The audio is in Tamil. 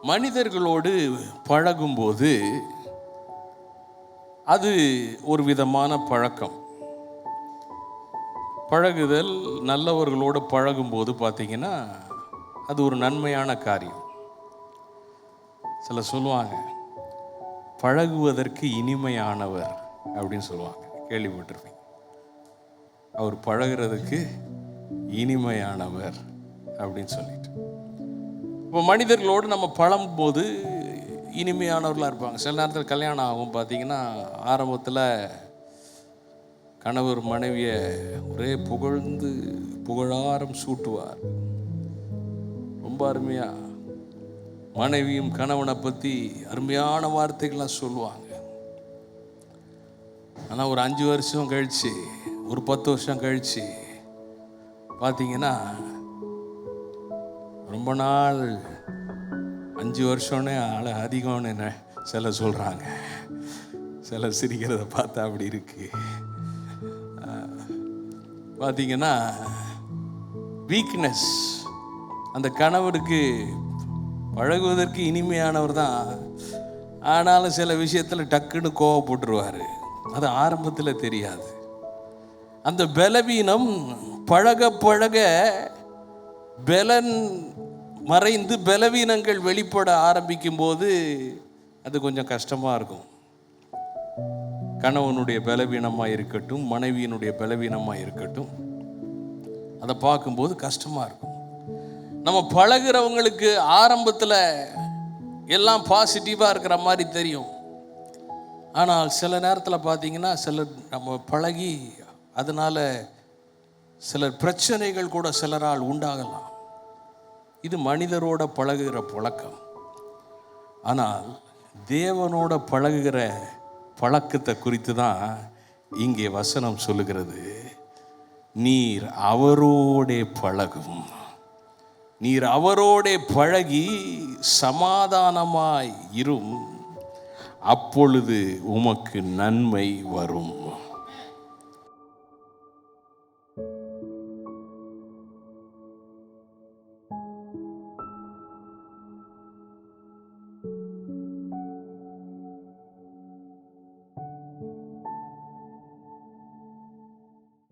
மனிதர்களோடு பழகும்போது அது ஒரு விதமான பழக்கம். பழகுதல், நல்லவர்களோடு பழகும்போது பார்த்தீங்கன்னா அது ஒரு நன்மையான காரியம். சில சொல்லுவாங்க, பழகுவதற்கு இனிமையானவர் அப்படின்னு சொல்லுவாங்க, கேள்விப்பட்டிருப்பீங்க. அவர் பழகிறதுக்கு இனிமையானவர் அப்படின்னு சொல்லிட்டு. இப்போ மனிதர்களோடு நம்ம பழகும்போது இனிமையானவர்களாக இருப்பாங்க. சில நேரத்தில் கல்யாணம் ஆகும் பார்த்தீங்கன்னா, ஆரம்பத்தில் கணவர் மனைவியை ஒரே புகழ்ந்து புகழாரம் சூட்டுவார். ரொம்ப அருமையாக மனைவியும் கணவனை பற்றி அருமையான வார்த்தைகள்லாம் சொல்லுவாங்க. ஆனால் ஒரு 5 வருஷம் கழித்து, ஒரு 10 வருஷம் கழித்து பார்த்தீங்கன்னா, ரொம்ப நாள் 5 வருஷம்னே அதிகம்னு என்ன சில சொல்கிறாங்க. சில சிரிக்கிறத பார்த்தா அப்படி இருக்கு. பார்த்தீங்கன்னா வீக்னஸ், அந்த கணவருக்கு பழகுவதற்கு இனிமையானவர் தான், ஆனாலும் சில விஷயத்தில் டக்குன்னு கோவப்பட்டுருவார். அது ஆரம்பத்தில் தெரியாது. அந்த பலவீனம் பழக பழக பலன் மறைந்து பலவீனங்கள் வெளிப்பட ஆரம்பிக்கும் போது அது கொஞ்சம் கஷ்டமாக இருக்கும். கணவனுடைய பலவீனமாக இருக்கட்டும், மனைவியினுடைய பலவீனமாக இருக்கட்டும், அதை பார்க்கும்போது கஷ்டமாக இருக்கும். நம்ம பழகிறவங்களுக்கு ஆரம்பத்தில் எல்லாம் பாசிட்டிவாக இருக்கிற மாதிரி தெரியும். ஆனால் சில நேரத்தில் பார்த்தீங்கன்னா, சிலர் நம்ம பழகி அதனால் சிலர் பிரச்சனைகள் கூட சிலரால் உண்டாகலாம். இது மனிதரோட பழகுகிற பழக்கம். ஆனால் தேவனோட பழகுகிற பழக்கத்தை குறித்து தான் இங்கே வசனம் சொல்லுகிறது. நீர் அவரோடே பழகும், நீர் அவரோடே பழகி சமாதானமாய் இரும், அப்பொழுது உமக்கு நன்மை வரும்.